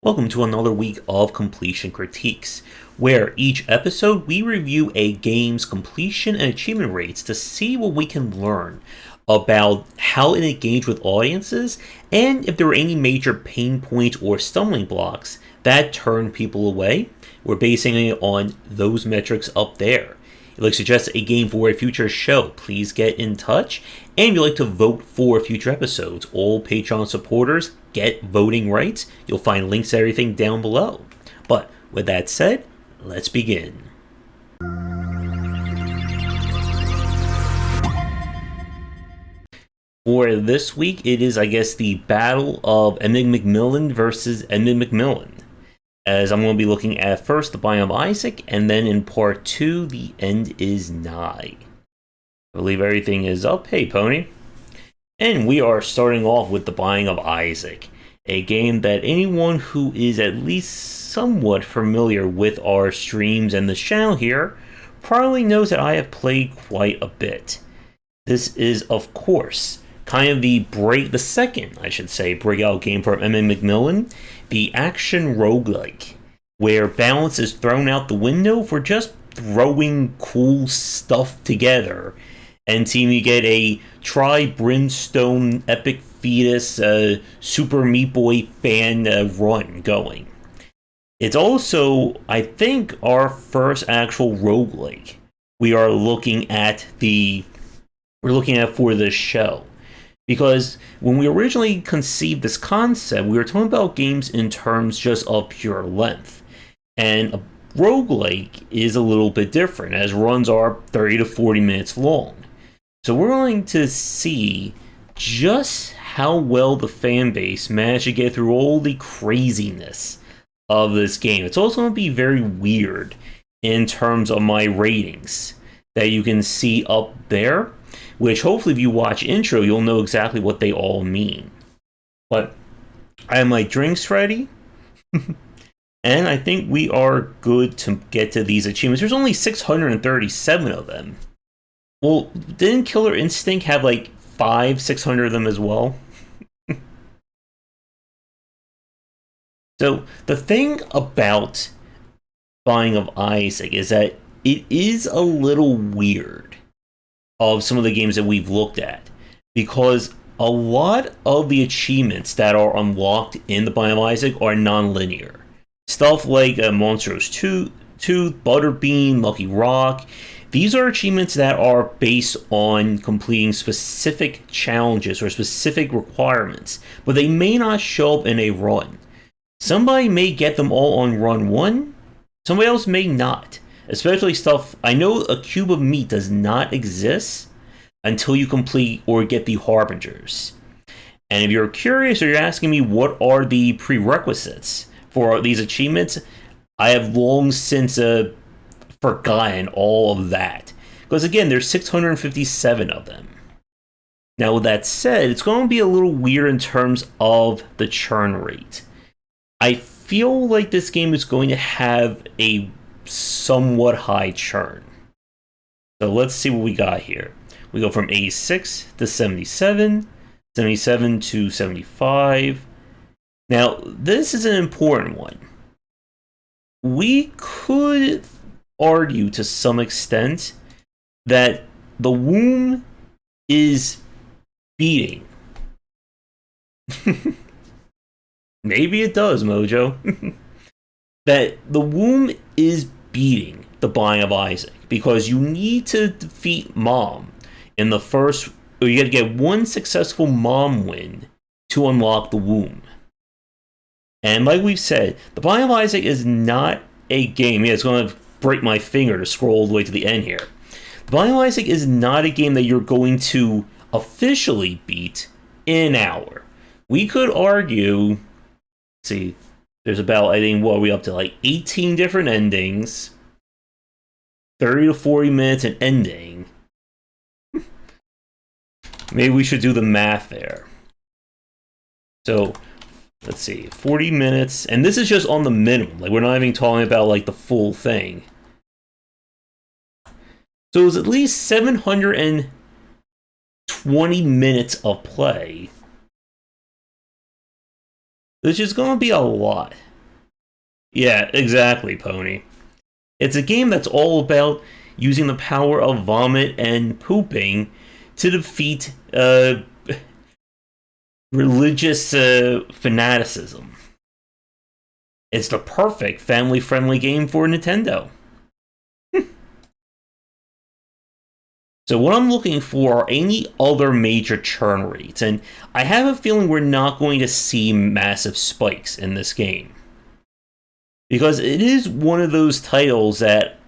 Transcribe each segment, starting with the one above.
Welcome to another week of Completion Critiques, where each episode we review a game's completion and achievement rates to see what we can learn about how it engaged with audiences and if there were any major pain points or stumbling blocks that turned people away. We're basing it on those metrics up there. If you'd like to suggest a game for a future show, please get in touch. And if you'd like to vote for future episodes, all Patreon supporters get voting rights. You'll find links to everything down below. But with that said, let's begin. For this week, it is, the battle of Edmund McMillen versus Edmund McMillen. As I'm going to be looking at first the Binding of Isaac, and then in part 2, the end is nigh. I believe everything is up. Hey, Pony. And we are starting off with the Binding of Isaac, a game that anyone who is at least somewhat familiar with our streams and the channel here probably knows that I have played quite a bit. This is, of course, kind of the second, breakout game from Edmund McMillen, the action roguelike, where balance is thrown out the window for just throwing cool stuff together and seeing you get a Brimstone Epic Fetus Super Meat Boy fan run going. It's also, I think, our first actual roguelike we're looking at for this show. Because when we originally conceived this concept, we were talking about games in terms just of pure length. And a roguelike is a little bit different, as runs are 30 to 40 minutes long. So we're going to see just how well the fan base managed to get through all the craziness of this game. It's also going to be very weird in terms of my ratings that you can see up there, which hopefully if you watch intro, you'll know exactly what they all mean. But I have my drinks ready, and I think we are good to get to these achievements. There's only 637 of them. Well, didn't Killer Instinct have 600 of them as well? So the thing about Binding of Isaac is that it is a little weird of some of the games that we've looked at, because a lot of the achievements that are unlocked in the Binding of Isaac are non-linear. Stuff like Monstrous Tooth, Butterbean, Lucky Rock. These are achievements that are based on completing specific challenges or specific requirements, but they may not show up in a run. Somebody may get them all on run 1, somebody else may not. Especially stuff, I know a cube of meat does not exist until you complete or get the Harbingers. And if you're curious or you're asking me what are the prerequisites for these achievements, I have long since forgotten all of that. Because again, there's 657 of them. Now with that said, it's going to be a little weird in terms of the churn rate. I feel like this game is going to have a somewhat high churn. So let's see what we got here. We go from 86 to 77, 77 to 75. Now, this is an important one. We could argue to some extent that the womb is beating. Maybe it does, Mojo. That the womb is beating the Binding of Isaac, because you need to defeat Mom in the first, or you got to get one successful Mom win to unlock the womb. And like we've said, the Binding of Isaac is not a game. Yeah, it's going to break my finger to scroll all the way to the end here. The Binding of Isaac is not a game that you're going to officially beat in an hour. We could argue, see, there's about, I think, what are we up to? 18 different endings. 30 to 40 minutes an ending. Maybe we should do the math there. So, let's see. 40 minutes. And this is just on the minimum. We're not even talking about, the full thing. So it was at least 720 minutes of play. Which is going to be a lot. Yeah, exactly, Pony. It's a game that's all about using the power of vomit and pooping to defeat religious fanaticism. It's the perfect family friendly game for Nintendo. So, what I'm looking for are any other major churn rates, and I have a feeling we're not going to see massive spikes in this game. Because it is one of those titles that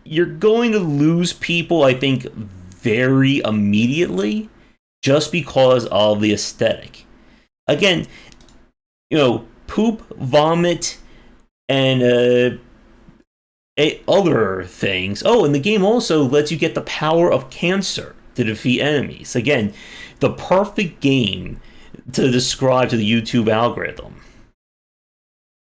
you're going to lose people, I think, very immediately just because of the aesthetic. Again, poop, vomit, and other things. Oh, and the game also lets you get the power of cancer to defeat enemies. Again, the perfect game to describe to the YouTube algorithm.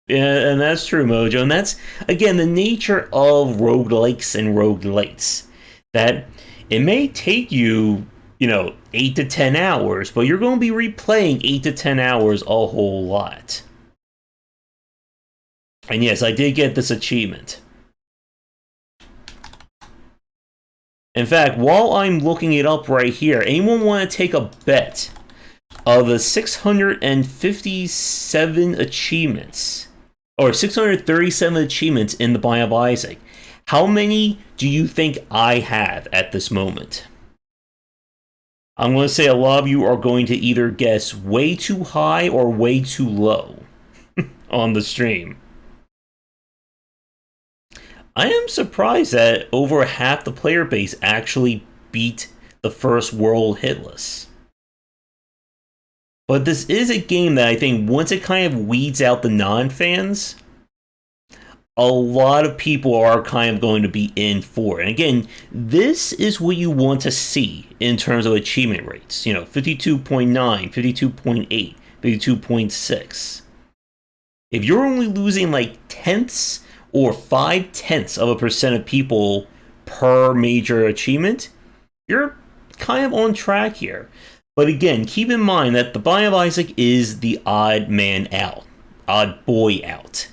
Yeah, and that's true, Mojo. And that's, again, the nature of roguelikes and roguelites. That it may take you, 8 to 10 hours, but you're going to be replaying 8 to 10 hours a whole lot. And yes, I did get this achievement. In fact, while I'm looking it up right here, anyone want to take a bet of the 657 achievements, or 637 achievements in the Binding of Isaac? How many do you think I have at this moment? I'm going to say a lot of you are going to either guess way too high or way too low on the stream. I am surprised that over half the player base actually beat the first world hitless. But this is a game that I think once it kind of weeds out the non-fans, a lot of people are kind of going to be in for it. And again, this is what you want to see in terms of achievement rates. 52.9, 52.8, 52.6. If you're only losing like tenths or 0.5% of people per major achievement, you're kind of on track here. But again, keep in mind that the Binding of Isaac is the odd man out, odd boy out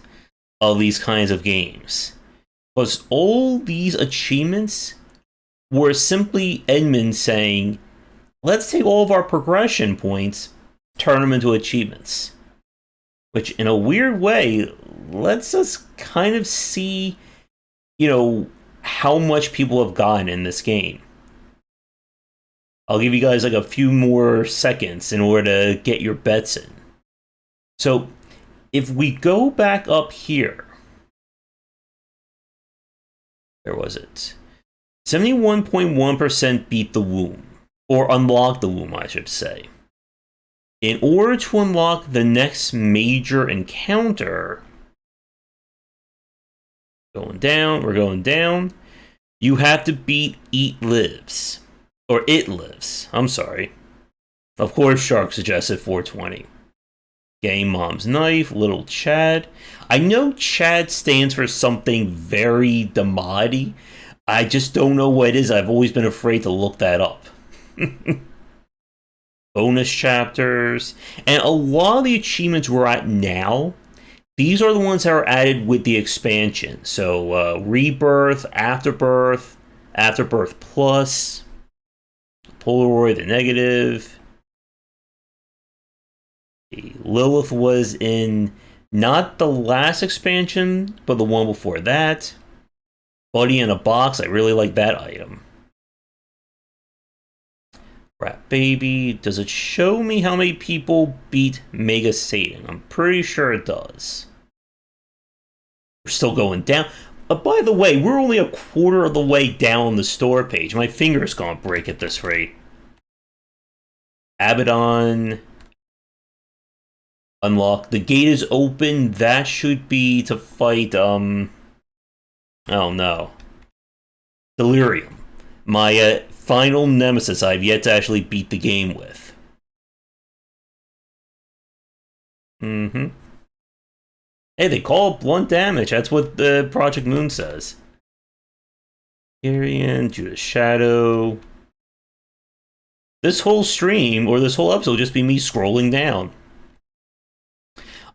of these kinds of games. Because all these achievements were simply Edmund saying, let's take all of our progression points, turn them into achievements. Which, in a weird way, lets us kind of see, how much people have gotten in this game. I'll give you guys like a few more seconds in order to get your bets in. So, if we go back up here, where was it? 71.1% beat the womb, or unlocked the womb, I should say. In order to unlock the next major encounter, we're going down, you have to beat It Lives. I'm sorry. Of course, Shark suggested 420. Game Mom's Knife, Little Chad. I know Chad stands for something very Damadi. I just don't know what it is. I've always been afraid to look that up. Bonus chapters. And a lot of the achievements we're at now, these are the ones that are added with the expansion. So, Rebirth, Afterbirth, Afterbirth Plus, Polaroid, the negative. Lilith was in not the last expansion, but the one before that. Buddy in a Box, I really like that item. Rat Baby, does it show me how many people beat Mega Satan? I'm pretty sure it does. We're still going down. By the way, we're only a quarter of the way down the store page. My finger's gonna break at this rate. Abaddon. Unlock. The gate is open. That should be to fight, oh no. Delirium. My final nemesis I've yet to actually beat the game with. Hey, they call it blunt damage. That's what the Project Moon says. Tyrion, Judas Shadow. This whole stream, or this whole episode, will just be me scrolling down.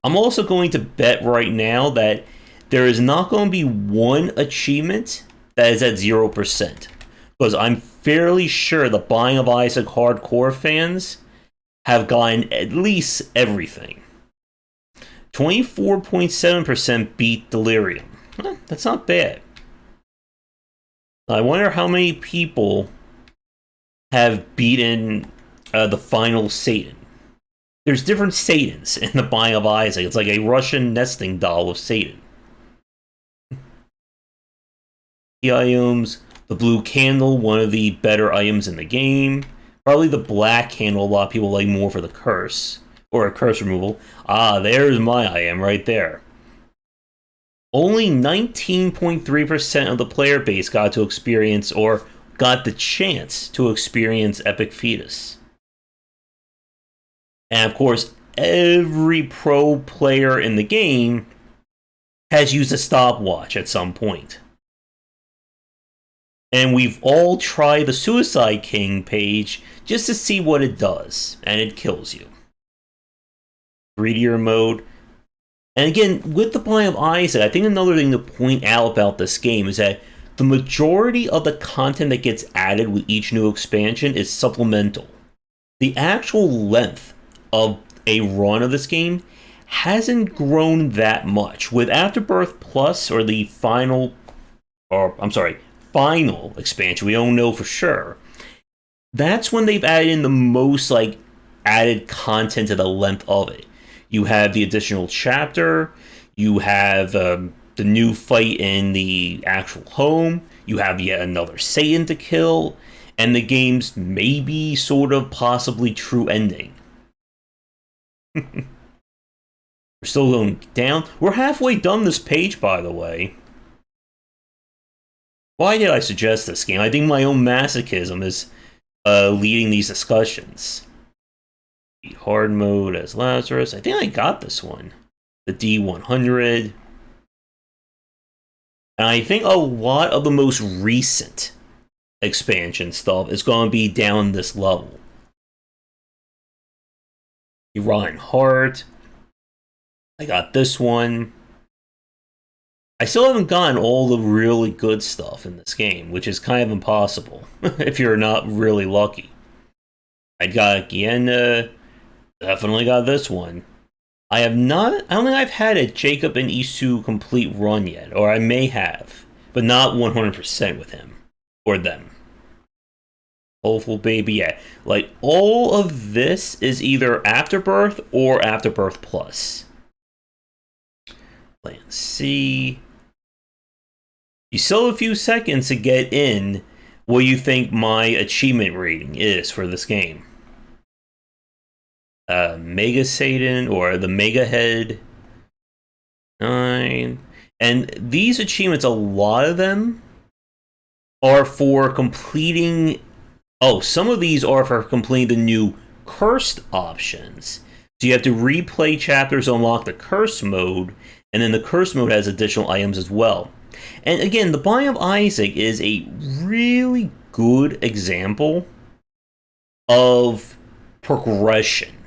I'm also going to bet right now that there is not going to be one achievement that is at 0%. Because I'm fairly sure the Binding of Isaac hardcore fans have gotten at least everything. 24.7% beat Delirium. That's not bad. I wonder how many people have beaten the final Satan. There's different Satans in the Binding of Isaac. It's like a Russian nesting doll of Satan. The items, the blue candle, one of the better items in the game. Probably the black candle, a lot of people like more for the curse. Or a curse removal. Ah, there's my item right there. Only 19.3% of the player base got to experience or got the chance to experience Epic Fetus. And of course, every pro player in the game has used a stopwatch at some point. And we've all tried the Suicide King page just to see what it does, and it kills you. Greedier mode. And again, with the Binding of Isaac, I think another thing to point out about this game is that the majority of the content that gets added with each new expansion is supplemental. The actual length of a run of this game hasn't grown that much. With Afterbirth Plus, or the final expansion, we don't know for sure, that's when they've added in the most added content to the length of it. You have the additional chapter, you have the new fight in the actual home, you have yet another Satan to kill, and the game's maybe sort of possibly true ending. We're still going down. We're halfway done this page, by the way. Why did I suggest this game? I think my own masochism is leading these discussions. The hard mode as Lazarus. I think I got this one. The D100. And I think a lot of the most recent expansion stuff is going to be down this level. The Rotten Heart. I got this one. I still haven't gotten all the really good stuff in this game, which is kind of impossible if you're not really lucky. I got Gienna. Definitely got this one. I don't think I've had a Jacob and Isu complete run yet, or I may have, but not 100% with him or them. Hopeful Baby, yeah. All of this is either Afterbirth or Afterbirth Plus. Plan C. You still have a few seconds to get in what you think my achievement rating is for this game. Mega Satan or the Mega Head. 9. And these achievements, a lot of them are for completing. Oh, some of these are for completing the new cursed options. So you have to replay chapters to unlock the curse mode, and then the curse mode has additional items as well. And again, the Binding of Isaac is a really good example of progression.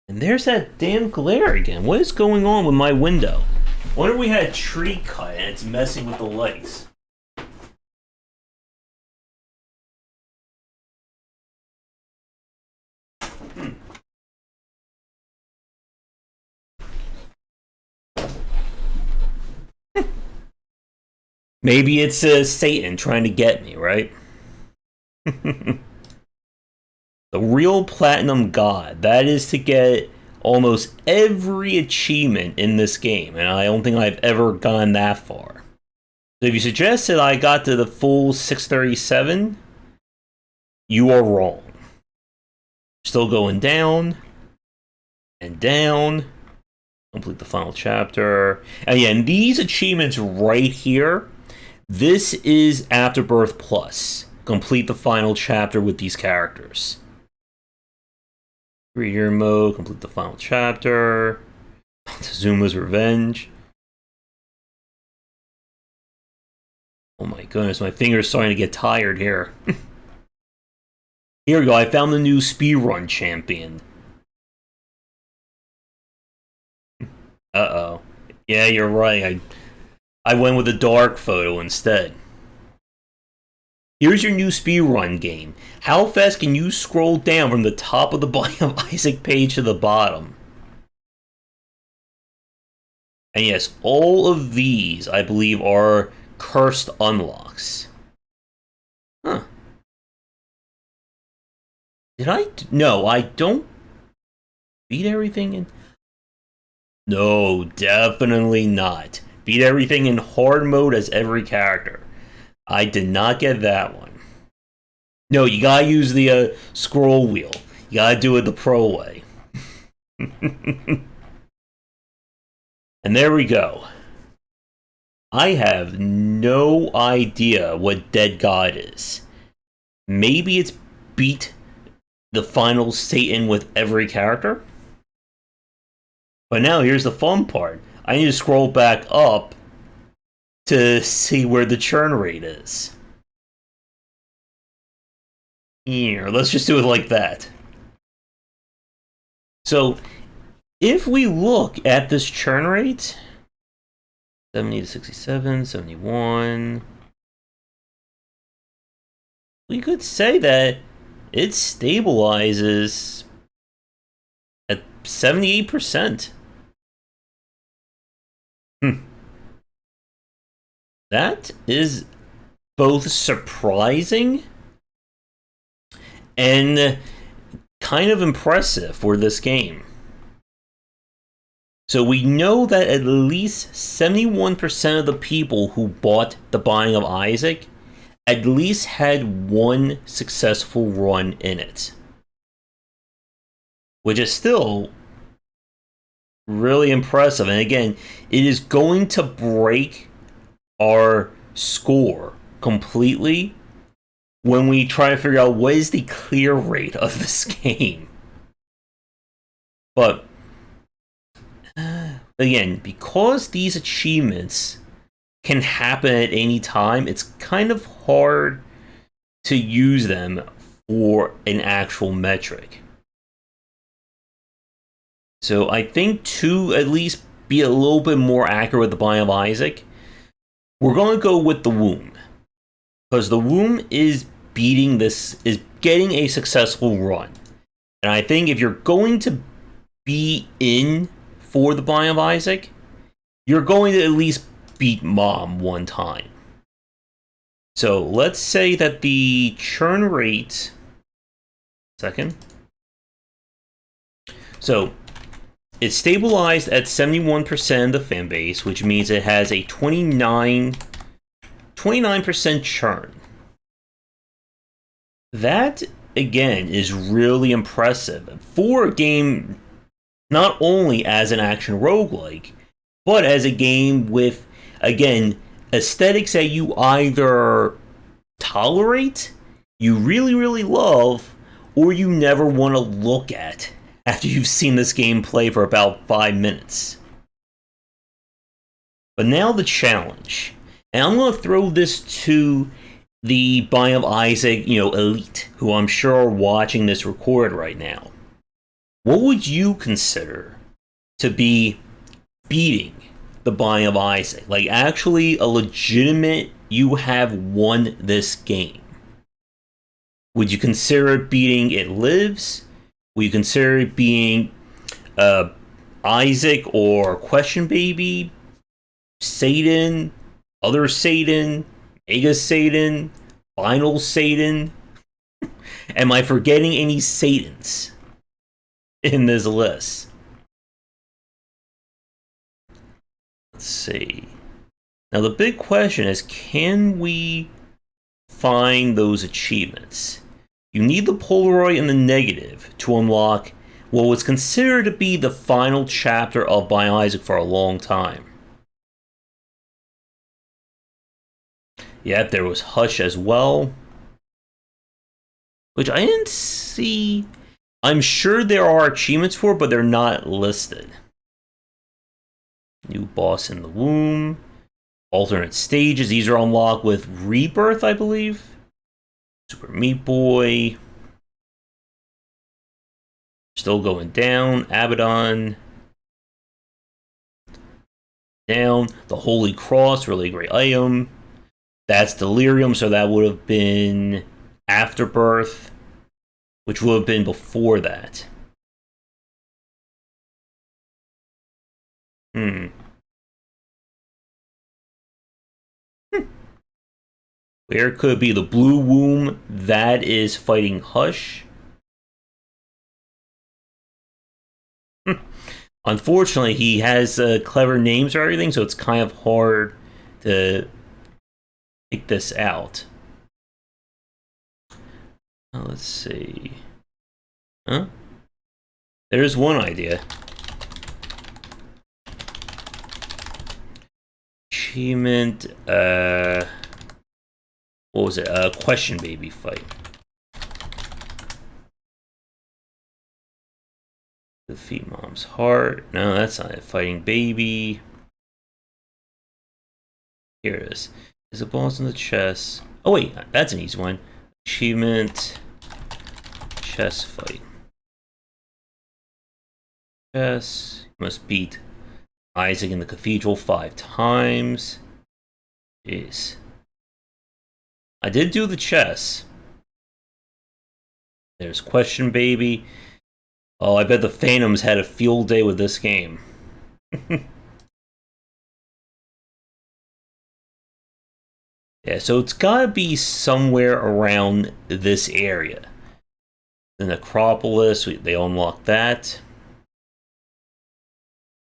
And there's that damn glare again. What is going on with my window? I wonder if we had a tree cut and it's messing with the lights. Maybe it's Satan trying to get me, right? The real Platinum God. That is to get almost every achievement in this game, and I don't think I've ever gone that far. So if you suggested I got to the full 637, you are wrong. Still going down and down. Complete the final chapter. And yeah, and these achievements right here, this is Afterbirth Plus. Complete the final chapter with these characters. 3-year mode, complete the final chapter. Zuma's Revenge. Oh my goodness, my finger's starting to get tired here. Here we go, I found the new speedrun champion. Uh-oh. Yeah, you're right. I went with a dark photo instead. Here's your new speedrun game. How fast can you scroll down from the top of the Binding of Isaac page to the bottom? And yes, all of these, I believe, are cursed unlocks. Huh. Did I? No, I don't beat everything in... No, definitely not. Beat everything in hard mode as every character. I did not get that one. No, you gotta use the scroll wheel. You gotta do it the pro way. And there we go. I have no idea what Dead God is. Maybe it's beat the final Satan with every character? But now here's the fun part. I need to scroll back up to see where the churn rate is. Here, let's just do it like that. So, if we look at this churn rate, 70 to 67, 71, we could say that it stabilizes at 78%. That is both surprising and kind of impressive for this game. So we know that at least 71% of the people who bought The Binding of Isaac at least had one successful run in it. Which is still really impressive. And again, it is going to break our score completely when we try to figure out what is the clear rate of this game. But again, because these achievements can happen at any time, it's kind of hard to use them for an actual metric. So I think to at least be a little bit more accurate with The Binding of Isaac, we're going to go with the womb. Because the womb is beating this, is getting a successful run. And I think if you're going to be in for The Binding of Isaac, you're going to at least beat Mom one time. So let's say that the churn rate... Second. So it's stabilized at 71% of the fan base, which means it has a 29% churn. That, again, is really impressive for a game not only as an action roguelike, but as a game with, again, aesthetics that you either tolerate, you really, really love, or you never want to look at after you've seen this game play for about 5 minutes. But now the challenge. And I'm going to throw this to the Binding of Isaac, elite, who I'm sure are watching this record right now. What would you consider to be beating the Binding of Isaac? Like, actually a legitimate, you have won this game. Would you consider it beating It Lives? Would you consider it being Isaac or Question Baby, Satan, Other Satan, Mega Satan, Final Satan? Am I forgetting any Satans in this list? Let's see. Now the big question is, can we find those achievements? You need the Polaroid and the negative to unlock what was considered to be the final chapter of Binding of Isaac for a long time. Yep, there was Hush as well, which I didn't see. I'm sure there are achievements for, but they're not listed. New boss in the womb. Alternate stages. These are unlocked with Rebirth, I believe. Super Meat Boy. Still going down. Abaddon. Down. The Holy Cross, really great item. That's Delirium, so that would have been Afterbirth, which would have been before that. Where could it be? The Blue Womb, that is fighting Hush. Unfortunately, he has clever names or everything, so it's kind of hard to pick this out. Let's see. Huh? There's one idea. Achievement, what was it? Question Baby fight. Defeat Mom's Heart. No, that's not it. Fighting Baby. Here it is. There's a boss in the chest. Oh wait, that's an easy one. Achievement. Chess fight. Chess. You must beat Isaac in the cathedral 5 times. Jeez. I did do the chess. There's Question Baby. Oh, I bet the Phantoms had a field day with this game. Yeah, so it's gotta be somewhere around this area. The Necropolis, they unlock that.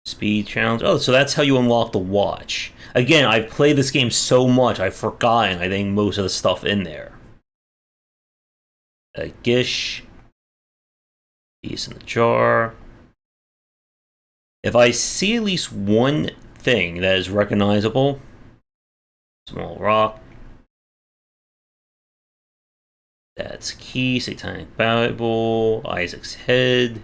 Speed challenge. Oh, so that's how you unlock the watch. Again, I've played this game so much, I've forgotten, I think, most of the stuff in there. Gish. Piece in the jar. If I see at least one thing that is recognizable, small rock. That's key, Satanic Bible, Isaac's head.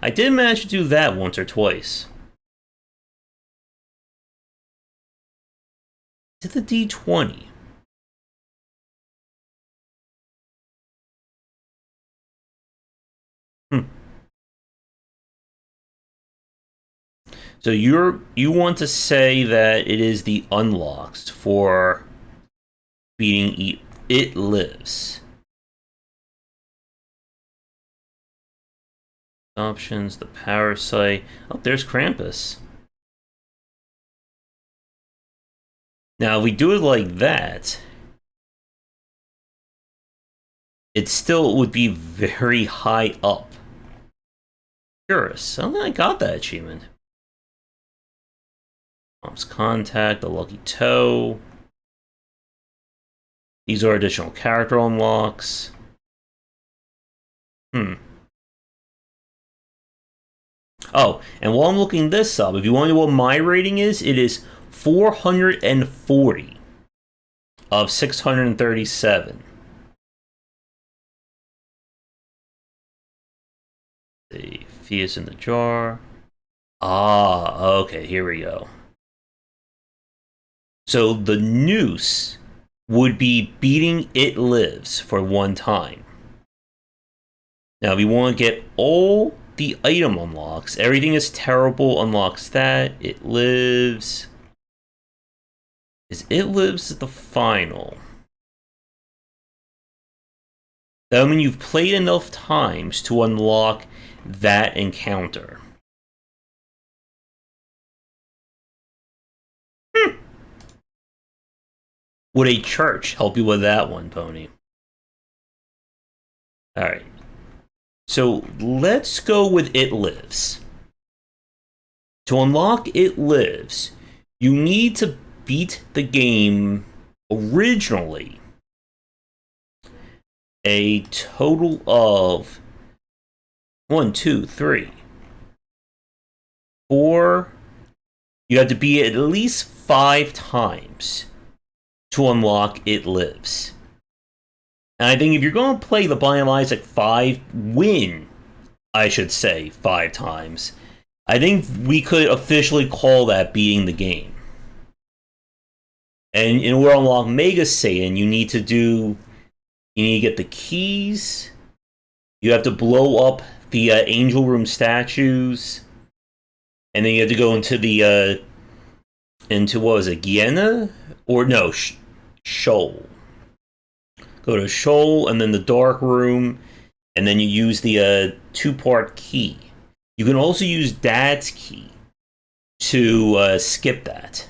I did manage to do that once or twice. Is it the D20? So you want to say that it is the unlocks for beating It Lives. Options, the Parasite. Oh, there's Krampus. Now, if we do it like that, it still would be very high up. Curious. I don't think I got that achievement. Mom's Contact, the Lucky Toe. These are additional character unlocks. Oh, and while I'm looking this up, if you want to know what my rating is, it is 440 of 637. The fee is in the jar. Ah, okay, here we go. So the noose would be beating It Lives for one time. Now, if you want to get all the item unlocks, Everything is Terrible unlocks that. It Lives. Is It Lives the final? That would mean you've played enough times to unlock that encounter. Would a church help you with that one, Pony? Alright. So let's go with It Lives. To unlock It Lives, you need to beat the game originally a total of 1, 2, 3, 4. You have to beat it at least 5 times to unlock It Lives. And I think if you're going to play the Binding of Isaac 5, win, I should say, 5 times, I think we could officially call that beating the game. And in order to unlock Mega Satan, you need to get the keys. You have to blow up the Angel Room statues. and then you have to go into the into what was it, Guyana or no, Shoal. Go to Shoal and then the dark room, and then you use the two-part key. You can also use Dad's key to skip that.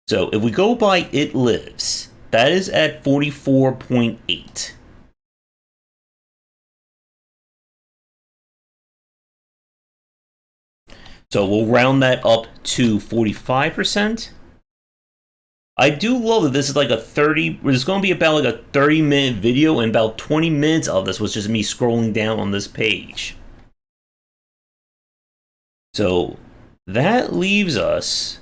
So if we go by It Lives, that is at 44.8. So we'll round that up to 45%. I do love that this is like a 30. There's going to be about like a 30-minute video, and about 20 minutes of this was just me scrolling down on this page. So that leaves us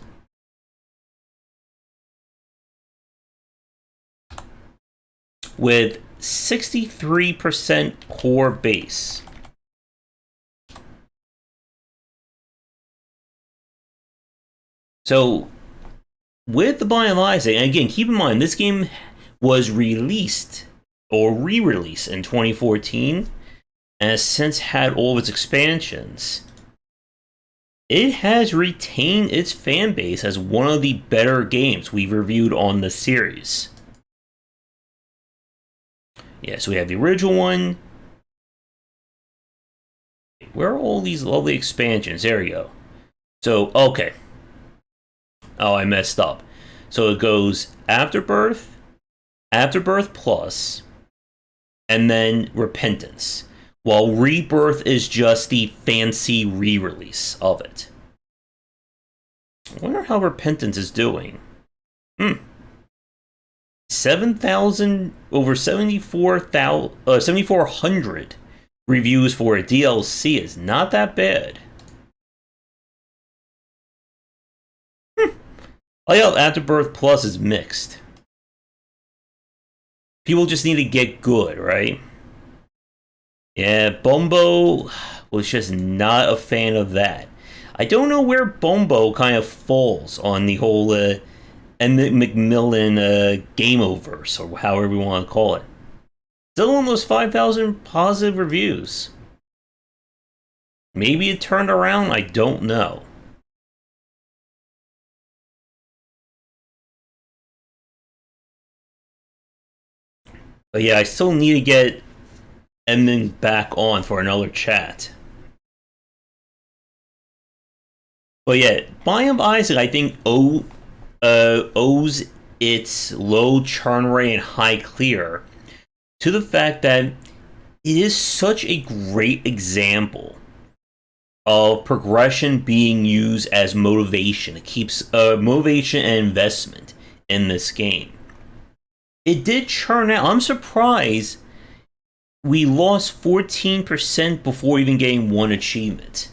with 63% core base. So with the Biomizing, and again, keep in mind, this game was released or re-released in 2014, and has since had all of its expansions. It has retained its fan base as one of the better games we've reviewed on the series. Yeah, so we have the original one. Where are all these lovely expansions? There we go. So, okay. Oh, I messed up. So it goes Afterbirth, Afterbirth Plus, and then Repentance. While Rebirth is just the fancy re-release of it. I wonder how Repentance is doing. 7,000, over 7,400 reviews for a DLC is not that bad. I thought Afterbirth Plus is mixed. People just need to get good, right? Yeah, Bombo was just not a fan of that. I don't know where Bombo kind of falls on the whole Emmett McMillan game-overs, or however you want to call it. Still almost 5,000 positive reviews. Maybe it turned around, I don't know. But yeah, I still need to get Emmett back on for another chat. But yeah, Biome Isaac, I think, owes its low churn rate and high clear to the fact that it is such a great example of progression being used as motivation. It keeps motivation and investment in this game. It did churn out. I'm surprised we lost 14% before even getting one achievement.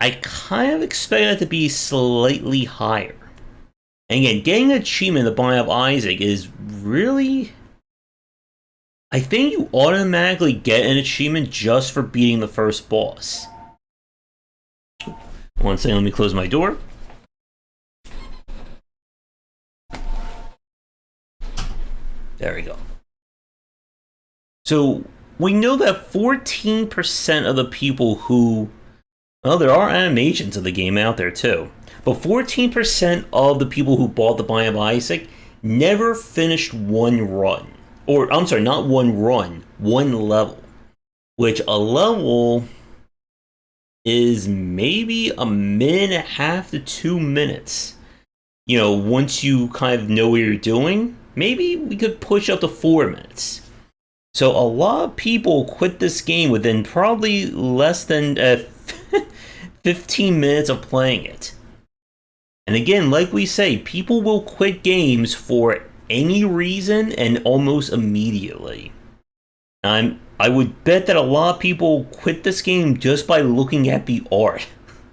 I kind of expect that to be slightly higher. And again, getting an achievement in the Biome Isaac is really... I think you automatically get an achievement just for beating the first boss. One second, let me close my door. There we go. So, we know that 14% of the people who... Well, there are animations of the game out there too. But 14% of the people who bought the Biome Isaac never finished one run. Or, I'm sorry, not one run, one level. Which a level is maybe a minute and a half to 2 minutes. You know, once you kind of know what you're doing, maybe we could push up to 4 minutes. So a lot of people quit this game within probably less than 15 minutes of playing it. And again, like we say, people will quit games for any reason and almost immediately. I would bet that a lot of people quit this game just by looking at the art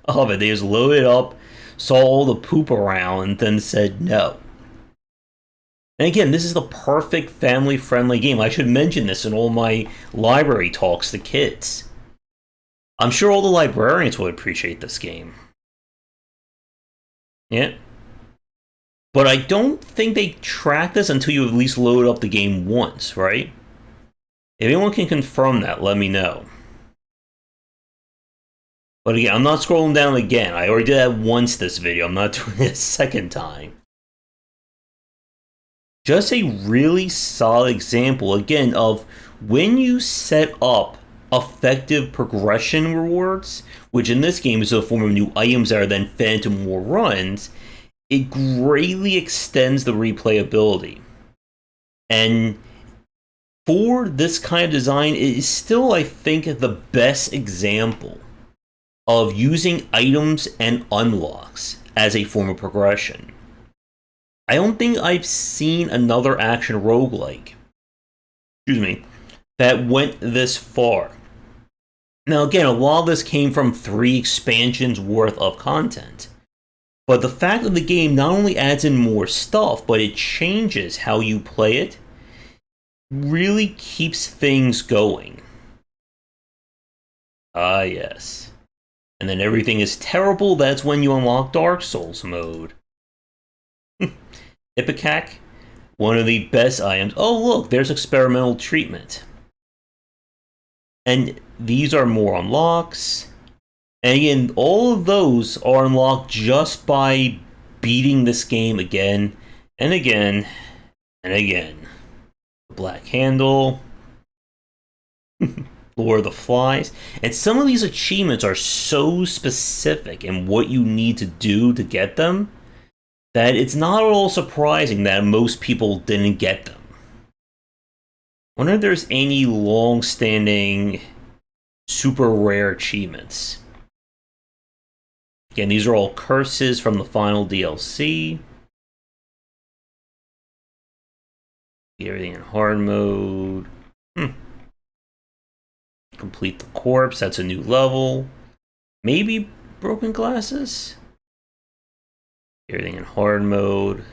of it. They just loaded up, saw all the poop around, and then said no. And again, this is the perfect family-friendly game. I should mention this in all my library talks to kids. I'm sure all the librarians would appreciate this game. Yeah. But I don't think they track this until you at least load up the game once, right? If anyone can confirm that, let me know. But again, I'm not scrolling down again. I already did that once this video. I'm not doing it a second time. Just a really solid example, again, of when you set up effective progression rewards, which in this game is a form of new items that are then fed into more runs, it greatly extends the replayability. And for this kind of design, it is still, I think, the best example of using items and unlocks as a form of progression. I don't think I've seen another action roguelike, that went this far. Now again, a lot of this came from 3 expansions worth of content. But the fact that the game not only adds in more stuff, but it changes how you play it, really keeps things going. Ah, yes. And then everything is terrible, that's when you unlock Dark Souls mode. Ipecac, one of the best items. Oh look, there's experimental treatment. And these are more unlocks. And again, all of those are unlocked just by beating this game again and again and again. The Black Handle, Lord of the Flies. And some of these achievements are so specific in what you need to do to get them that it's not at all surprising that most people didn't get them. I wonder if there's any long-standing, super rare achievements. Again, these are all curses from the final DLC. Everything in hard mode. Complete the corpse, that's a new level. Maybe broken glasses? Everything in hard mode.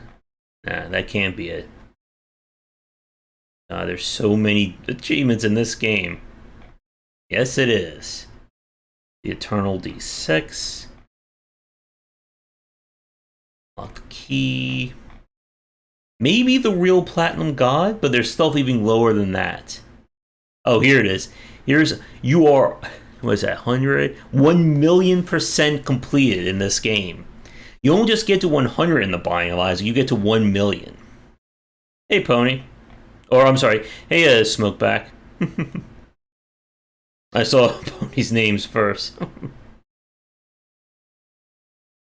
Nah, that can't be it. There's so many achievements in this game. Yes, it is. The Eternal D6. Lock the key. Maybe the real Platinum God, but there's stuff even lower than that. Oh, here it is. You are, what is that, 100? 1,000,000% completed in this game. You don't just get to 100 in the Binding of Isaac, you get to 1,000,000. Hey, Pony. Or, I'm sorry. Hey, Smokeback. I saw Pony's names first.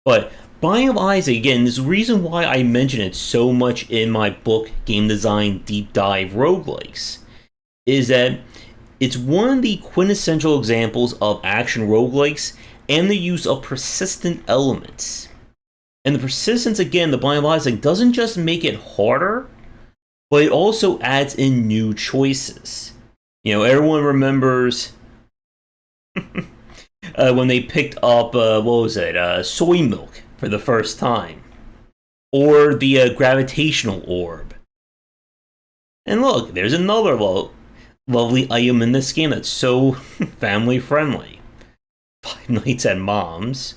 But Binding of Isaac, again, there's a reason why I mention it so much in my book, Game Design Deep Dive Roguelikes, is that it's one of the quintessential examples of action roguelikes and the use of persistent elements. And the persistence, again, the Binding of Isaac doesn't just make it harder, but it also adds in new choices. You know, everyone remembers when they picked up, soy milk for the first time. Or the gravitational orb. And look, there's another lovely item in this game that's so family friendly. Five Nights at Mom's.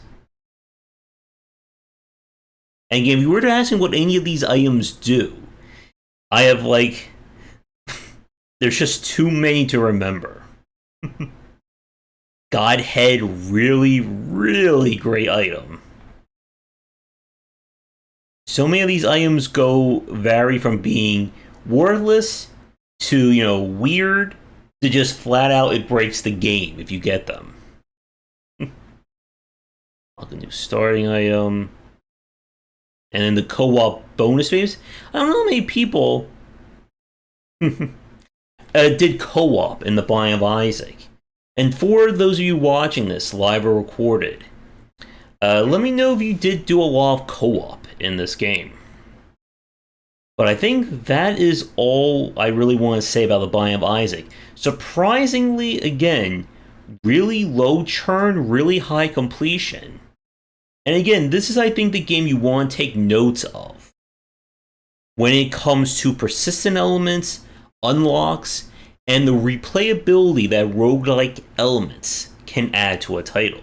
And again, if you were to ask me what any of these items do, I have there's just too many to remember. Godhead, really, really great item. So many of these items vary from being worthless to, weird, to just flat out it breaks the game if you get them. Like a new starting item. And then the co-op bonus phase. I don't know how many people did co-op in the Binding of Isaac. And for those of you watching this, live or recorded, let me know if you did do a lot of co-op in this game. But I think that is all I really want to say about the Binding of Isaac. Surprisingly, again, really low churn, really high completion. And again, this is, I think, the game you want to take notes of when it comes to persistent elements, unlocks, and the replayability that roguelike elements can add to a title.